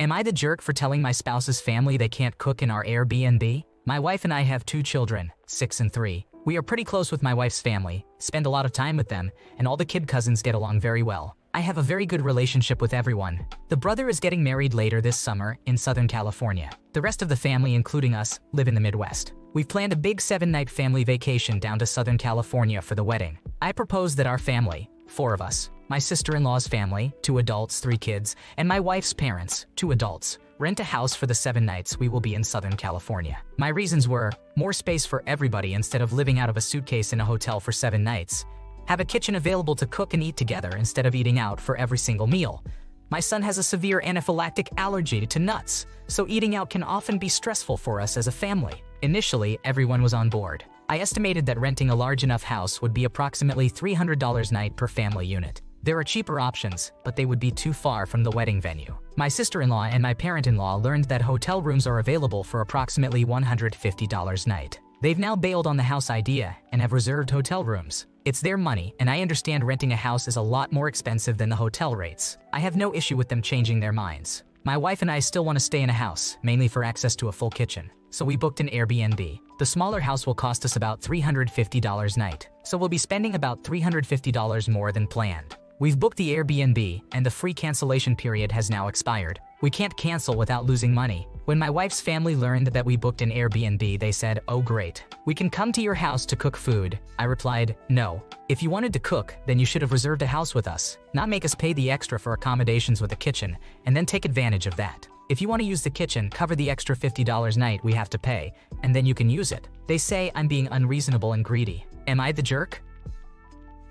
Am I the jerk for telling my spouse's family they can't cook in our Airbnb? My wife and I have 2 children, 6 and 3. We are pretty close with my wife's family, spend a lot of time with them, and all the kid cousins get along very well. I have a very good relationship with everyone. The brother is getting married later this summer in Southern California. The rest of the family, including us, live in the Midwest. We've planned a big 7-night family vacation down to Southern California for the wedding. I propose that our family, 4 of us, my sister-in-law's family, 2 adults, 3 kids, and my wife's parents, 2 adults, rent a house for the 7 nights we will be in Southern California. My reasons were, more space for everybody instead of living out of a suitcase in a hotel for 7 nights. Have a kitchen available to cook and eat together instead of eating out for every single meal. My son has a severe anaphylactic allergy to nuts, so eating out can often be stressful for us as a family. Initially, everyone was on board. I estimated that renting a large enough house would be approximately $300 a night per family unit. There are cheaper options, but they would be too far from the wedding venue. My sister-in-law and my parent-in-law learned that hotel rooms are available for approximately $150 a night. They've now bailed on the house idea and have reserved hotel rooms. It's their money, and I understand renting a house is a lot more expensive than the hotel rates. I have no issue with them changing their minds. My wife and I still want to stay in a house, mainly for access to a full kitchen. So we booked an Airbnb. The smaller house will cost us about $350 a night, so we'll be spending about $350 more than planned. We've booked the Airbnb, and the free cancellation period has now expired. We can't cancel without losing money. When my wife's family learned that we booked an Airbnb, they said, "Oh great, we can come to your house to cook food." I replied, "No. If you wanted to cook, then you should have reserved a house with us, not make us pay the extra for accommodations with a kitchen, and then take advantage of that. If you want to use the kitchen, cover the extra $50 a night we have to pay, and then you can use it." They say I'm being unreasonable and greedy. Am I the jerk?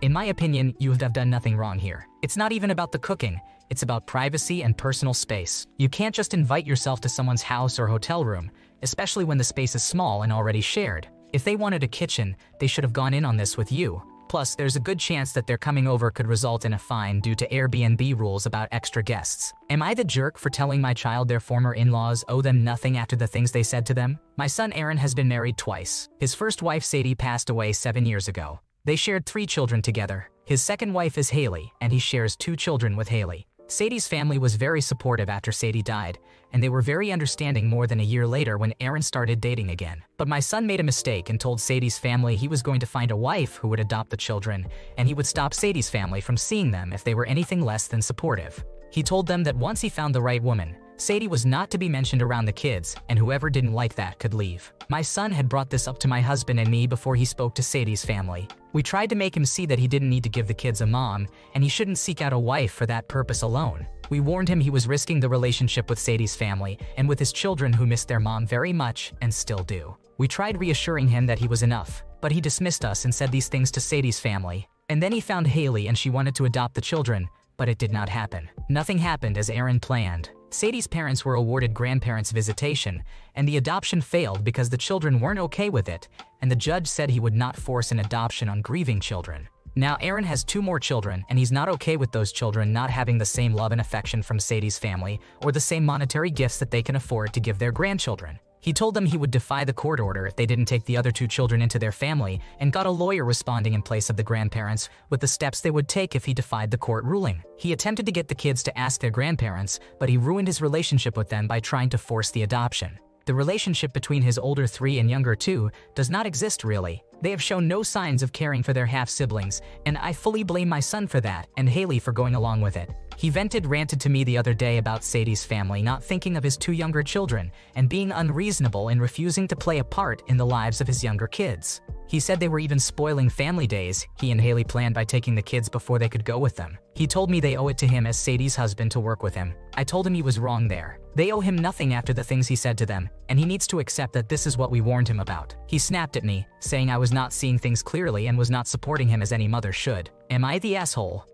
In my opinion, you have done nothing wrong here. It's not even about the cooking, it's about privacy and personal space. You can't just invite yourself to someone's house or hotel room, especially when the space is small and already shared. If they wanted a kitchen, they should have gone in on this with you. Plus, there's a good chance that their coming over could result in a fine due to Airbnb rules about extra guests. Am I the jerk for telling my child their former in-laws owe them nothing after the things they said to them? My son Aaron has been married twice. His first wife Sadie passed away 7 years ago. They shared 3 children together. His second wife is Haley, and he shares 2 children with Haley. Sadie's family was very supportive after Sadie died, and they were very understanding more than a year later when Aaron started dating again. But my son made a mistake and told Sadie's family he was going to find a wife who would adopt the children, and he would stop Sadie's family from seeing them if they were anything less than supportive. He told them that once he found the right woman, Sadie was not to be mentioned around the kids, and whoever didn't like that could leave. My son had brought this up to my husband and me before he spoke to Sadie's family. We tried to make him see that he didn't need to give the kids a mom, and he shouldn't seek out a wife for that purpose alone. We warned him he was risking the relationship with Sadie's family and with his children who missed their mom very much and still do. We tried reassuring him that he was enough, but he dismissed us and said these things to Sadie's family. And then he found Haley and she wanted to adopt the children, but it did not happen. Nothing happened as Aaron planned. Sadie's parents were awarded grandparents' visitation, and the adoption failed because the children weren't okay with it, and the judge said he would not force an adoption on grieving children. Now Aaron has 2 more children, and he's not okay with those children not having the same love and affection from Sadie's family or the same monetary gifts that they can afford to give their grandchildren. He told them he would defy the court order if they didn't take the other 2 children into their family and got a lawyer responding in place of the grandparents with the steps they would take if he defied the court ruling. He attempted to get the kids to ask their grandparents, but he ruined his relationship with them by trying to force the adoption. The relationship between his older 3 and younger 2 does not exist really. They have shown no signs of caring for their half-siblings, and I fully blame my son for that and Haley for going along with it. He ranted to me the other day about Sadie's family not thinking of his 2 younger children and being unreasonable in refusing to play a part in the lives of his younger kids. He said they were even spoiling family days he and Haley planned by taking the kids before they could go with them. He told me they owe it to him as Sadie's husband to work with him. I told him he was wrong there. They owe him nothing after the things he said to them, and he needs to accept that this is what we warned him about. He snapped at me, saying I was not seeing things clearly and was not supporting him as any mother should. Am I the asshole?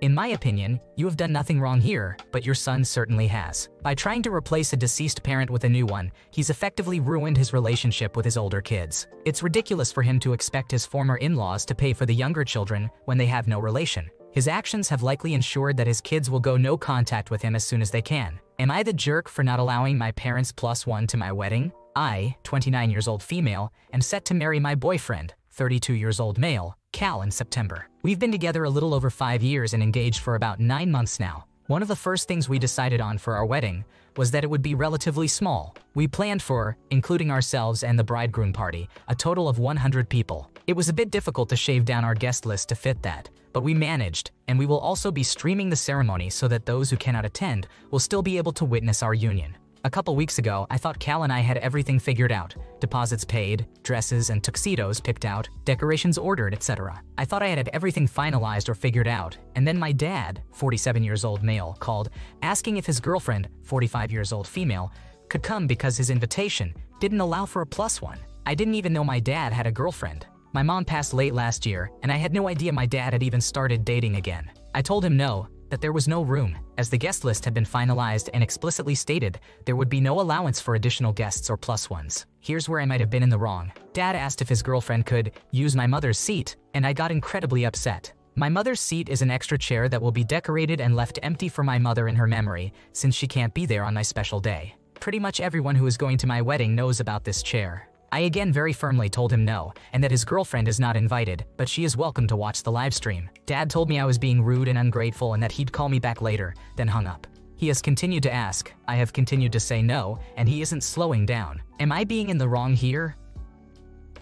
In my opinion, you have done nothing wrong here, but your son certainly has. By trying to replace a deceased parent with a new one, he's effectively ruined his relationship with his older kids. It's ridiculous for him to expect his former in-laws to pay for the younger children when they have no relation. His actions have likely ensured that his kids will go no contact with him as soon as they can. Am I the jerk for not allowing my parents +1 to my wedding? I, 29 years old female, am set to marry my boyfriend, 32 years old male, Cal, in September. We've been together a little over 5 years and engaged for about 9 months now. One of the first things we decided on for our wedding was that it would be relatively small. We planned for, including ourselves and the bridegroom party, a total of 100 people. It was a bit difficult to shave down our guest list to fit that, but we managed, and we will also be streaming the ceremony so that those who cannot attend will still be able to witness our union. A couple weeks ago, I thought Cal and I had everything figured out. Deposits paid, dresses and tuxedos picked out, decorations ordered, etc. I thought I had everything finalized or figured out, and then my dad, 47 years old male, called, asking if his girlfriend, 45 years old female, could come because his invitation didn't allow for a +1. I didn't even know my dad had a girlfriend. My mom passed late last year, and I had no idea my dad had even started dating again. I told him no, that there was no room, as the guest list had been finalized and explicitly stated there would be no allowance for additional guests or +1s. Here's where I might have been in the wrong. Dad asked if his girlfriend could use my mother's seat, and I got incredibly upset. My mother's seat is an extra chair that will be decorated and left empty for my mother in her memory, since she can't be there on my special day. Pretty much everyone who is going to my wedding knows about this chair. I again very firmly told him no, and that his girlfriend is not invited, but she is welcome to watch the live stream. Dad told me I was being rude and ungrateful and that he'd call me back later, then hung up. He has continued to ask, I have continued to say no, and he isn't slowing down. Am I being in the wrong here?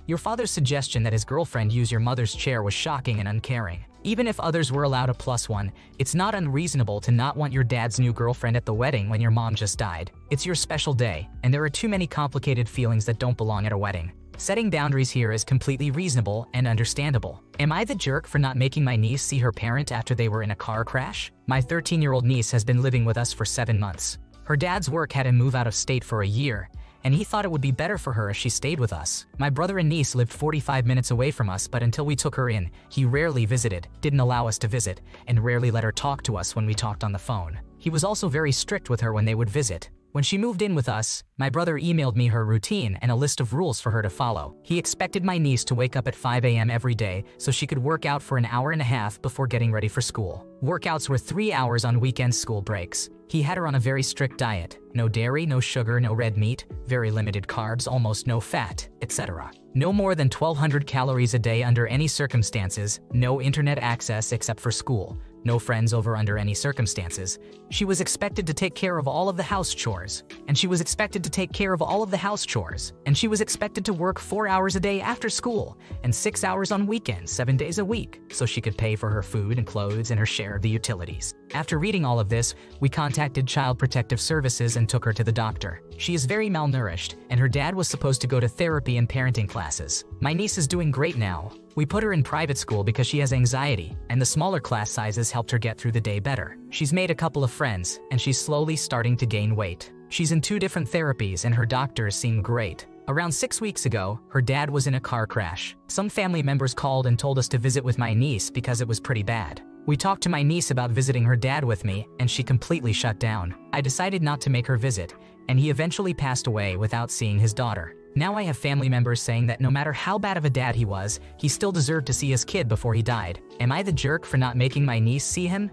Your father's suggestion that his girlfriend use your mother's chair was shocking and uncaring. Even if others were allowed a +1, it's not unreasonable to not want your dad's new girlfriend at the wedding when your mom just died. It's your special day, and there are too many complicated feelings that don't belong at a wedding. Setting boundaries here is completely reasonable and understandable. Am I the jerk for not making my niece see her parent after they were in a car crash? My 13-year-old niece has been living with us for 7 months. Her dad's work had him move out of state for a year, and he thought it would be better for her if she stayed with us. My brother and niece lived 45 minutes away from us, but until we took her in, he rarely visited, didn't allow us to visit, and rarely let her talk to us when we talked on the phone. He was also very strict with her when they would visit. When she moved in with us, my brother emailed me her routine and a list of rules for her to follow. He expected my niece to wake up at 5 a.m. every day so she could work out for an hour and a half before getting ready for school. Workouts were 3 hours on weekend school breaks. He had her on a very strict diet. No dairy, no sugar, no red meat, very limited carbs, almost no fat, etc. No more than 1,200 calories a day under any circumstances, no internet access except for school. No friends over under any circumstances. She was expected to take care of all of the house chores, and she was expected to take care of all of the house chores, and she was expected to work 4 hours a day after school, and 6 hours on weekends, 7 days a week, so she could pay for her food and clothes and her share of the utilities. After reading all of this, we contacted Child Protective Services and took her to the doctor. She is very malnourished, and her dad was supposed to go to therapy and parenting classes. My niece is doing great now. We put her in private school because she has anxiety, and the smaller class sizes helped her get through the day better. She's made a couple of friends, and she's slowly starting to gain weight. She's in 2 different therapies, and her doctors seem great. Around 6 weeks ago, her dad was in a car crash. Some family members called and told us to visit with my niece because it was pretty bad. We talked to my niece about visiting her dad with me, and she completely shut down. I decided not to make her visit, and he eventually passed away without seeing his daughter. Now I have family members saying that no matter how bad of a dad he was, he still deserved to see his kid before he died. Am I the jerk for not making my niece see him?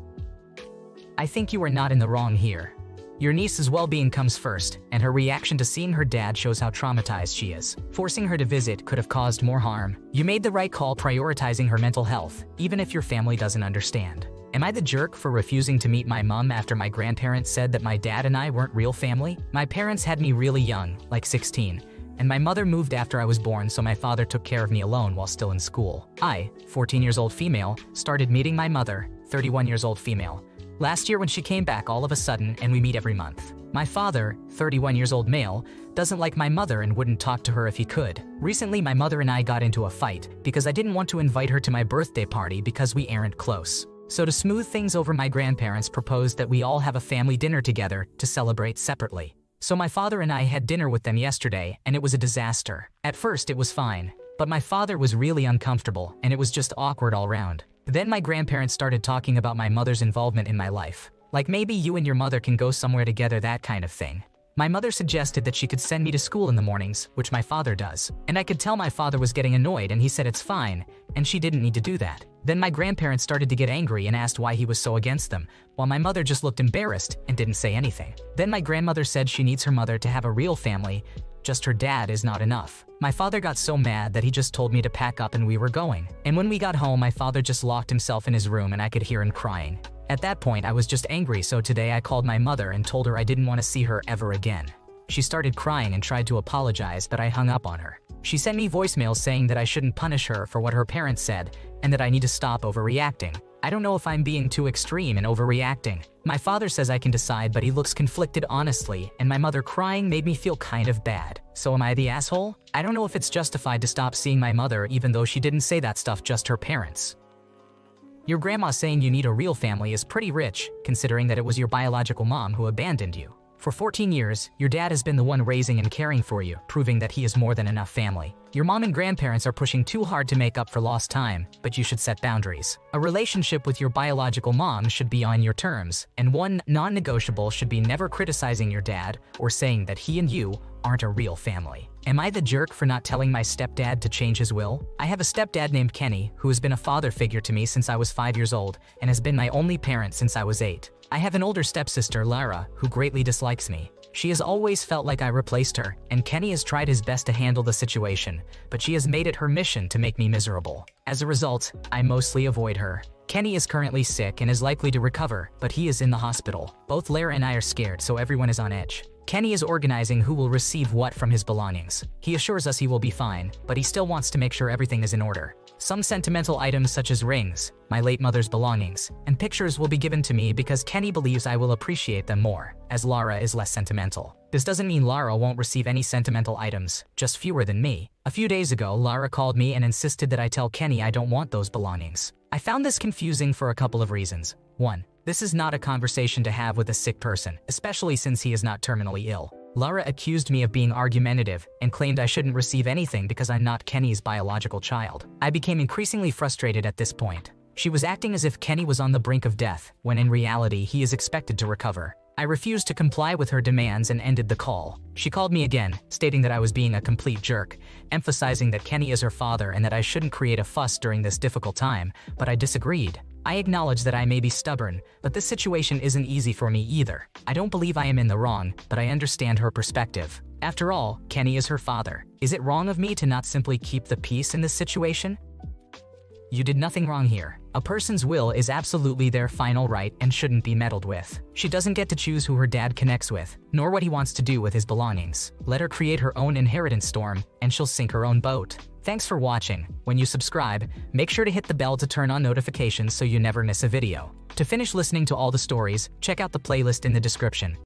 I think you are not in the wrong here. Your niece's well-being comes first, and her reaction to seeing her dad shows how traumatized she is. Forcing her to visit could have caused more harm. You made the right call prioritizing her mental health, even if your family doesn't understand. Am I the jerk for refusing to meet my mom after my grandparents said that my dad and I weren't real family? My parents had me really young, like 16. And my mother moved after I was born, so my father took care of me alone while still in school. I, 14 years old female, started meeting my mother, 31 years old female, last year when she came back all of a sudden, and we meet every month. My father, 31 years old male, doesn't like my mother and wouldn't talk to her if he could. Recently, my mother and I got into a fight because I didn't want to invite her to my birthday party because we aren't close. So to smooth things over, my grandparents proposed that we all have a family dinner together to celebrate separately. So my father and I had dinner with them yesterday, and it was a disaster. At first it was fine, but my father was really uncomfortable, and it was just awkward all around. Then my grandparents started talking about my mother's involvement in my life. Like maybe you and your mother can go somewhere together, that kind of thing. My mother suggested that she could send me to school in the mornings, which my father does. And I could tell my father was getting annoyed, and he said it's fine, and she didn't need to do that. Then my grandparents started to get angry and asked why he was so against them, while my mother just looked embarrassed and didn't say anything. Then my grandmother said she needs her mother to have a real family, just her dad is not enough. My father got so mad that he just told me to pack up and we were going. And when we got home, my father just locked himself in his room and I could hear him crying. At that point, I was just angry, so today I called my mother and told her I didn't want to see her ever again. She started crying and tried to apologize, but I hung up on her. She sent me voicemails saying that I shouldn't punish her for what her parents said and that I need to stop overreacting. I don't know if I'm being too extreme and overreacting. My father says I can decide, but he looks conflicted honestly, and my mother crying made me feel kind of bad. So am I the asshole? I don't know if it's justified to stop seeing my mother even though she didn't say that stuff, just her parents. Your grandma saying you need a real family is pretty rich, considering that it was your biological mom who abandoned you. For 14 years, your dad has been the one raising and caring for you, proving that he is more than enough family. Your mom and grandparents are pushing too hard to make up for lost time, but you should set boundaries. A relationship with your biological mom should be on your terms, and one non-negotiable should be never criticizing your dad or saying that he and you aren't a real family. Am I the jerk for not telling my stepdad to change his will? I have a stepdad named Kenny, who has been a father figure to me since I was 5 years old and has been my only parent since I was 8. I have an older stepsister, Lara, who greatly dislikes me. She has always felt like I replaced her, and Kenny has tried his best to handle the situation, but she has made it her mission to make me miserable. As a result, I mostly avoid her. Kenny is currently sick and is likely to recover, but he is in the hospital. Both Lara and I are scared, so everyone is on edge. Kenny is organizing who will receive what from his belongings. He assures us he will be fine, but he still wants to make sure everything is in order. Some sentimental items such as rings, my late mother's belongings, and pictures will be given to me because Kenny believes I will appreciate them more, as Lara is less sentimental. This doesn't mean Lara won't receive any sentimental items, just fewer than me. A few days ago, Lara called me and insisted that I tell Kenny I don't want those belongings. I found this confusing for a couple of reasons. 1. This is not a conversation to have with a sick person, especially since he is not terminally ill. Lara accused me of being argumentative and claimed I shouldn't receive anything because I'm not Kenny's biological child. I became increasingly frustrated at this point. She was acting as if Kenny was on the brink of death, when in reality he is expected to recover. I refused to comply with her demands and ended the call. She called me again, stating that I was being a complete jerk, emphasizing that Kenny is her father and that I shouldn't create a fuss during this difficult time, but I disagreed. I acknowledge that I may be stubborn, but this situation isn't easy for me either. I don't believe I am in the wrong, but I understand her perspective. After all, Kenny is her father. Is it wrong of me to not simply keep the peace in this situation? You did nothing wrong here. A person's will is absolutely their final right and shouldn't be meddled with. She doesn't get to choose who her dad connects with, nor what he wants to do with his belongings. Let her create her own inheritance storm, and she'll sink her own boat. Thanks for watching. When you subscribe, make sure to hit the bell to turn on notifications so you never miss a video. To finish listening to all the stories, check out the playlist in the description.